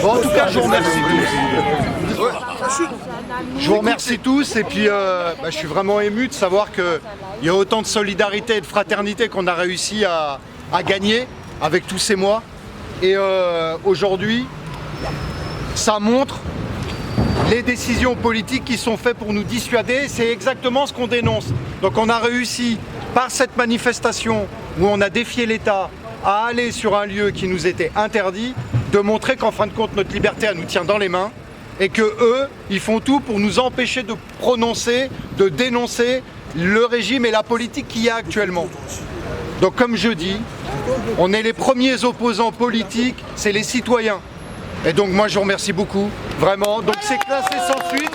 Bon, en tout cas, je vous remercie tous. Je vous remercie tous et puis je suis vraiment ému de savoir qu'il y a autant de solidarité et de fraternité qu'on a réussi à gagner avec tous ces mois. Et aujourd'hui, ça montre les décisions politiques qui sont faites pour nous dissuader. C'est exactement ce qu'on dénonce. Donc on a réussi par cette manifestation où on a défié l'État à aller sur un lieu qui nous était interdit, de montrer qu'en fin de compte notre liberté elle nous tient dans les mains et que eux, ils font tout pour nous empêcher de prononcer, de dénoncer le régime et la politique qu'il y a actuellement. Donc comme je dis, on est les premiers opposants politiques, c'est les citoyens. Et donc moi je vous remercie beaucoup, vraiment. Donc c'est classé sans suite.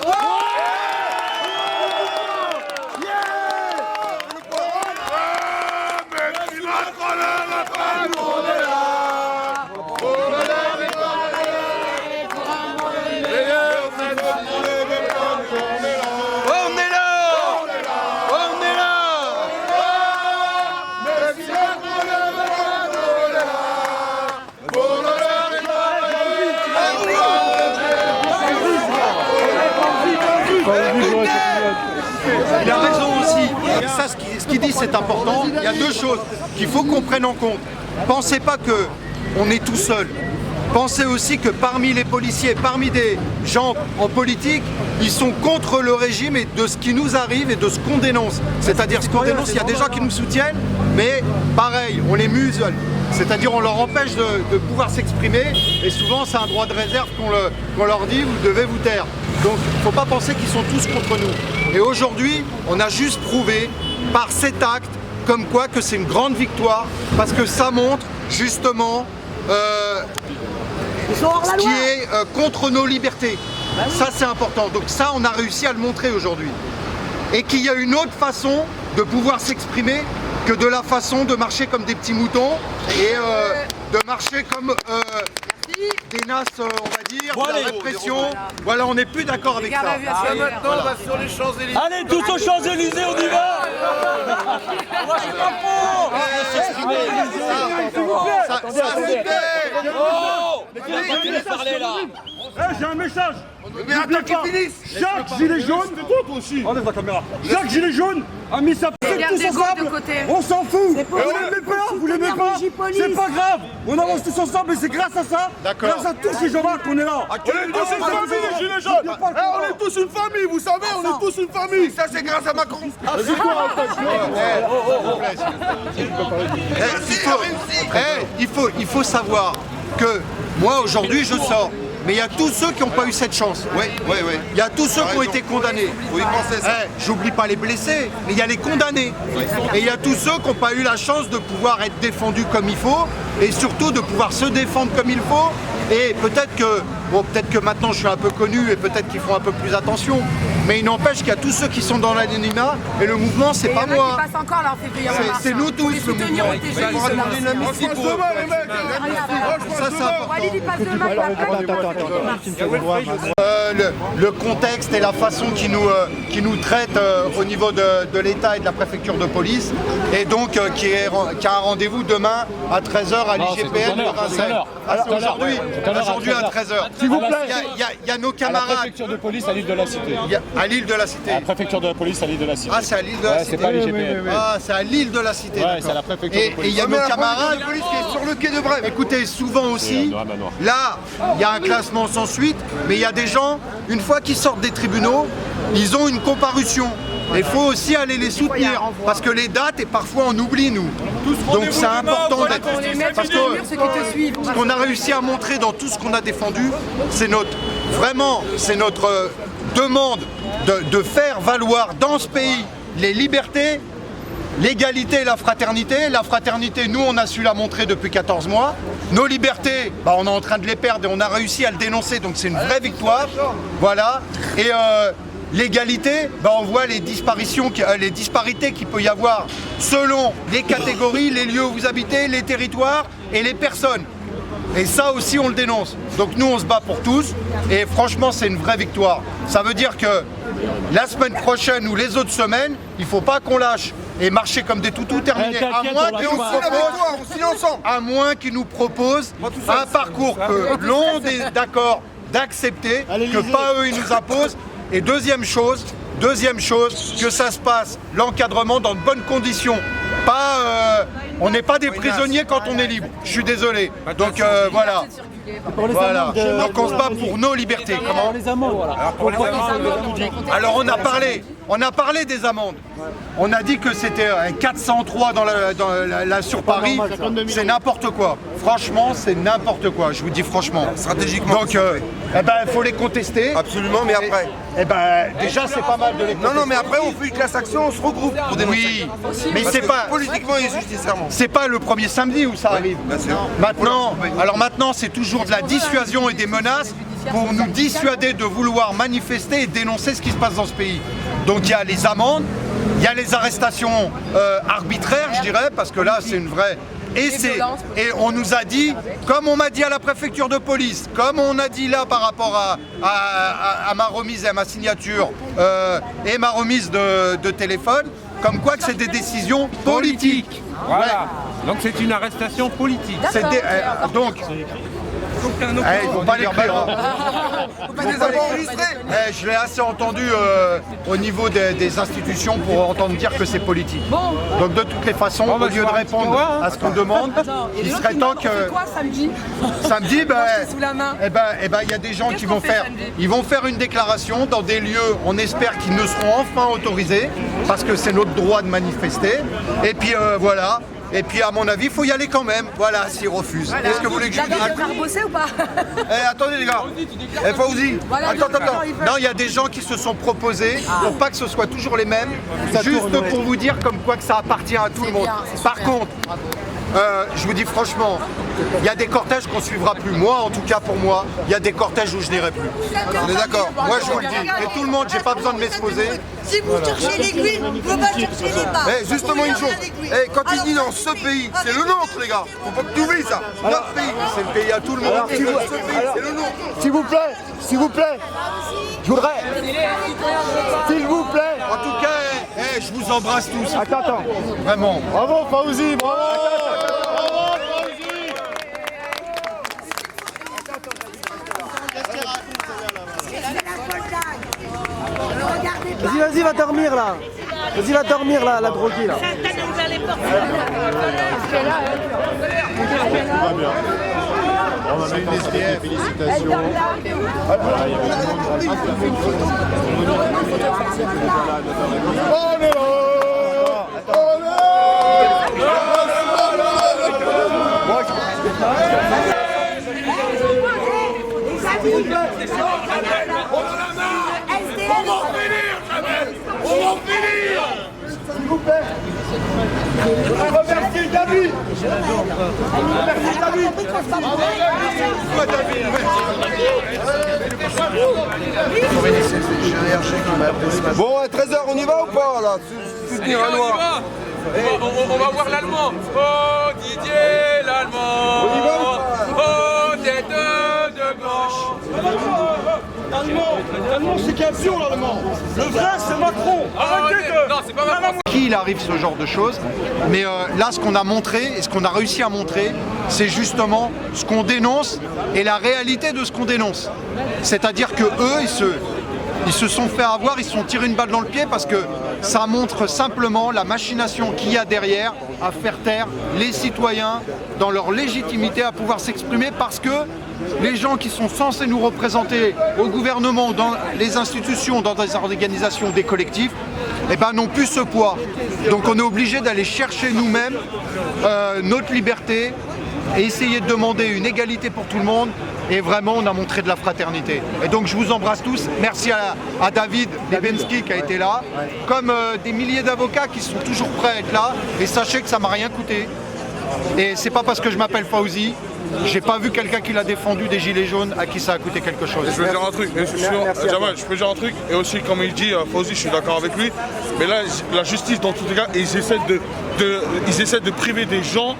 Il a raison aussi. Et ça, ce qu'il dit, c'est important. Il y a deux choses qu'il faut qu'on prenne en compte. Pensez pas qu'on est tout seul. Pensez aussi que parmi les policiers, parmi des gens en politique, ils sont contre le régime et de ce qui nous arrive et de ce qu'on dénonce. C'est-à-dire ce qu'on dénonce, il y a des gens qui nous soutiennent, mais pareil, on les muselle. C'est-à-dire on leur empêche de pouvoir s'exprimer et souvent c'est un droit de réserve qu'on leur dit, vous devez vous taire. Donc il ne faut pas penser qu'ils sont tous contre nous. Et aujourd'hui, on a juste prouvé par cet acte comme quoi que c'est une grande victoire parce que ça montre justement ce qui est contre nos libertés. Ça c'est important. Donc ça on a réussi à le montrer aujourd'hui. Et qu'il y a une autre façon de pouvoir s'exprimer que de la façon de marcher comme des petits moutons et de marcher comme des nasses, on va dire, de la répression. Voilà, on n'est plus d'accord avec ça. Maintenant, on va sur les Champs-Élysées. Allez, tous aux Champs-Élysées, on y va. Moi, je suis pas faux. Parler là. J'ai un message. Mais attends qu'ils finissent. Chaque gilet jaune, enlève la caméra. Chaque gilet jaune a mis sa tête tous ensemble. On s'en fout. Vous l'aimez pas, vous l'aimez pas. C'est pas grave. On avance tous ensemble et c'est grâce à ça, grâce à tous ces gens-là qu'on est là. On est tous une famille, les gilets jaunes. On est tous une famille, vous savez, on est tous une famille. Ça c'est grâce à Macron. Il faut savoir que moi aujourd'hui je sors. Mais il y a tous ceux qui n'ont pas eu cette chance. Oui. Il y a tous ceux qui ont été condamnés. Oui, pensez ça. J'oublie pas les blessés, mais il y a les condamnés. Et il y a tous ceux qui n'ont pas eu la chance de pouvoir être défendus comme il faut et surtout de pouvoir se défendre comme il faut. Et peut-être que maintenant je suis un peu connu et peut-être qu'ils font un peu plus attention. Mais il n'empêche qu'il y a tous ceux qui sont dans l'anonymat et le mouvement c'est pas moi. C'est nous tous le mouvement. Le contexte et la façon qui nous traite au niveau de l'État et de la préfecture de police et donc qui a un rendez-vous demain à 13h à l'IGPN. Aujourd'hui à 13h. S'il vous plaît. Il y a nos camarades. La préfecture de police à l'île de la Cité. À l'île de la Cité. La préfecture de police à l'île de la Cité. Ah, c'est à l'île de la Cité. C'est pas l'IGPN. Ah, c'est à l'île de la Cité. Ouais, c'est à la préfecture de police. Et il y a nos camarades La police qui est sur le quai de Brême. Écoutez, souvent aussi, là, il y a un classement sans suite, mais il y a des gens, une fois qu'ils sortent des tribunaux, ils ont une comparution. Il faut aussi aller les soutenir, parce que les dates, et parfois on oublie, nous. Donc c'est important d'être... Parce que ce qu'on a réussi à montrer dans tout ce qu'on a défendu, c'est notre demande de faire valoir dans ce pays les libertés, l'égalité et la fraternité. La fraternité, nous, on a su la montrer depuis 14 mois. Nos libertés, on est en train de les perdre et on a réussi à le dénoncer, donc c'est une vraie victoire. Voilà. Et l'égalité, on voit les disparités qu'il peut y avoir selon les catégories, les lieux où vous habitez, les territoires et les personnes. Et ça aussi, on le dénonce. Donc nous, on se bat pour tous. Et franchement, c'est une vraie victoire. Ça veut dire que la semaine prochaine ou les autres semaines, il ne faut pas qu'on lâche. et marcher comme des toutous, terminé. À moins qu'ils nous proposent, on signe ensemble. à moins qu'ils nous proposent un parcours que l'on est d'accord d'accepter, que pas eux ils nous imposent. Et deuxième chose, que ça se passe, l'encadrement dans de bonnes conditions. Pas, on n'est pas des prisonniers quand on est libre. Je suis désolé. Donc voilà. Voilà. Donc on se bat pour nos libertés. Comment ? Alors on a parlé des amendes. On a dit que c'était 403 dans la sur Paris. C'est n'importe quoi. Franchement, c'est n'importe quoi. Je vous dis franchement. Stratégiquement. Donc, eh ben, il faut les contester. Absolument, mais après. Eh ben, déjà, c'est pas mal de les contester. Non, mais après, on fait une classe action, on se regroupe pour dénoncer. Oui, mais c'est pas politiquement et justicièrement. C'est pas le premier samedi où ça arrive. Bien sûr. Maintenant, c'est toujours de la dissuasion et des menaces pour nous dissuader de vouloir manifester et dénoncer ce qui se passe dans ce pays. Donc il y a les amendes, il y a les arrestations arbitraires, je dirais, parce que là, c'est une vraie... Et on nous a dit, comme on m'a dit à la préfecture de police, comme on a dit là par rapport à ma remise et à ma signature et ma remise de téléphone, comme quoi que c'est des décisions politiques. Voilà. Ouais. Donc c'est une arrestation politique. Donc, il faut pas l'écrire. Je l'ai assez entendu au niveau des institutions pour entendre dire que c'est politique. Donc de toutes les façons, au lieu de répondre à ce qu'on demande, il serait temps que... C'est quoi samedi ? Samedi, sous la main. il y a des gens qui vont faire une déclaration dans des lieux, on espère qu'ils ne seront enfin autorisés, parce que c'est notre droit de manifester. Et puis voilà. Et puis à mon avis, il faut y aller quand même. Voilà, s'ils refusent. Voilà. Est-ce que vous voulez que je vous dise ? faire bosser ou pas ? Attendez les gars. Fauzi. Voilà, Attends. Non, il y a des gens qui se sont proposés pour pas que ce soit toujours les mêmes, juste pour vous dire comme quoi que ça appartient à tout le monde. bien, Par contre, je vous dis franchement, il y a des cortèges qu'on suivra plus. Moi, en tout cas pour moi, il y a des cortèges où je n'irai plus. On est d'accord. Moi, je vous le dis. Et tout le monde, j'ai pas besoin de m'exposer. Si vous cherchez l'aiguille, vous ne pouvez pas chercher les bas. Justement une chose. Quand il dit dans ce pays, c'est le nôtre les gars. Faut pas que tu oublies ça. Notre pays. C'est le pays à tout le monde. Ce pays, c'est le nôtre. S'il vous plaît, je voudrais, s'il vous plaît. En tout cas, je vous embrasse tous. Attends. Vraiment. Bravo Fauzi, bravo. Vas-y, va dormir là. Vas-y, va dormir là, la droguée là. C'est une SDF, félicitations. S'il vous plaît. Remerciez David. Remerciez David. Bon, à 13h, on y va ou pas là? Soutenir un noir. On va voir l'allemand. Oh Didier, l'allemand. On y va ou pas? Oh tête de gauche. L'allemand, c'est Capsion, l'allemand. Le vrai, c'est Macron. Arrêtez de... Non, c'est pas Macron. Il arrive ce genre de choses, mais là ce qu'on a montré et ce qu'on a réussi à montrer, c'est justement ce qu'on dénonce et la réalité de ce qu'on dénonce. C'est-à-dire que eux, ils se sont fait avoir, ils se sont tirés une balle dans le pied parce que ça montre simplement la machination qu'il y a derrière à faire taire les citoyens dans leur légitimité à pouvoir s'exprimer parce que les gens qui sont censés nous représenter au gouvernement, dans les institutions, dans des organisations, des collectifs, eh ben, n'ont plus ce poids. Donc on est obligé d'aller chercher nous-mêmes notre liberté et essayer de demander une égalité pour tout le monde. Et vraiment, on a montré de la fraternité. Et donc, je vous embrasse tous. Merci à David Lebensky qui a été là, comme des milliers d'avocats qui sont toujours prêts à être là. Et sachez que ça m'a rien coûté. Et c'est pas parce que je m'appelle Fauzi. J'ai pas vu quelqu'un qui l'a défendu des gilets jaunes à qui ça a coûté quelque chose. Je veux dire un truc, Jamal, je peux dire un truc, et aussi comme il dit, Fauzi, je suis d'accord avec lui, mais là, la justice, dans tous les cas, ils essaient de priver des gens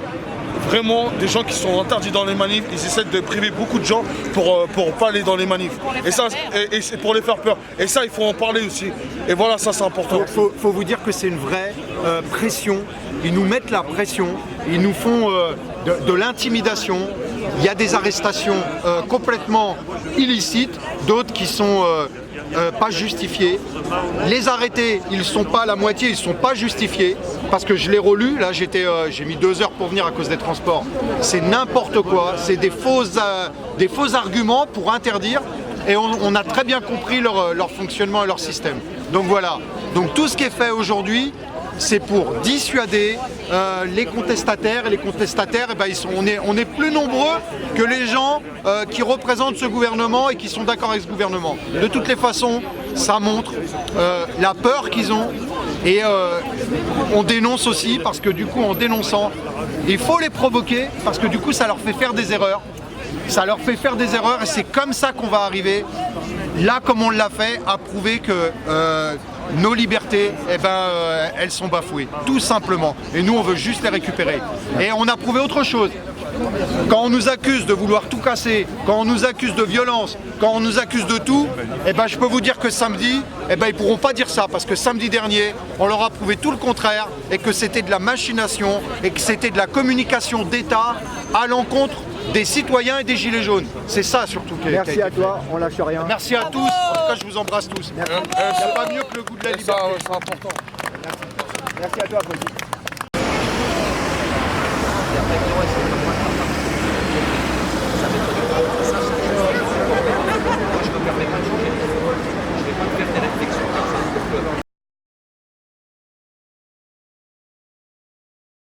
vraiment des gens qui sont interdits dans les manifs, ils essaient de priver beaucoup de gens pour pas aller dans les manifs. Et ça, et c'est pour les faire peur. Et ça, il faut en parler aussi. Et voilà, ça c'est important. Faut vous dire que c'est une vraie pression. Ils nous mettent la pression, ils nous font de l'intimidation. Il y a des arrestations complètement illicites, d'autres qui sont pas justifiées. Les arrêtés, ils sont pas à la moitié, ils sont pas justifiés. Parce que je l'ai relu, là j'ai mis 2 heures pour venir à cause des transports. C'est n'importe quoi, c'est des faux arguments pour interdire. Et on a très bien compris leur fonctionnement et leur système. Donc voilà, donc tout ce qui est fait aujourd'hui, c'est pour dissuader les contestataires. Et les contestataires, eh ben, on est plus nombreux que les gens qui représentent ce gouvernement et qui sont d'accord avec ce gouvernement. De toutes les façons, ça montre la peur qu'ils ont. Et on dénonce aussi, parce que du coup, en dénonçant, il faut les provoquer, parce que du coup, ça leur fait faire des erreurs. Ça leur fait faire des erreurs et c'est comme ça qu'on va arriver, là comme on l'a fait, à prouver que nos libertés, eh ben, elles sont bafouées, tout simplement. Et nous, on veut juste les récupérer. Et on a prouvé autre chose. Quand on nous accuse de vouloir tout casser, quand on nous accuse de violence, quand on nous accuse de tout, eh ben, je peux vous dire que samedi, eh ben, ils ne pourront pas dire ça, parce que samedi dernier, on leur a prouvé tout le contraire, et que c'était de la machination, et que c'était de la communication d'État à l'encontre des citoyens et des gilets jaunes. C'est ça surtout qui est. Merci à toi, on lâche rien. Merci à tous, en tout cas je vous embrasse tous. Il n'y a pas mieux que le goût de la liberté. C'est important. Merci à toi, Paul.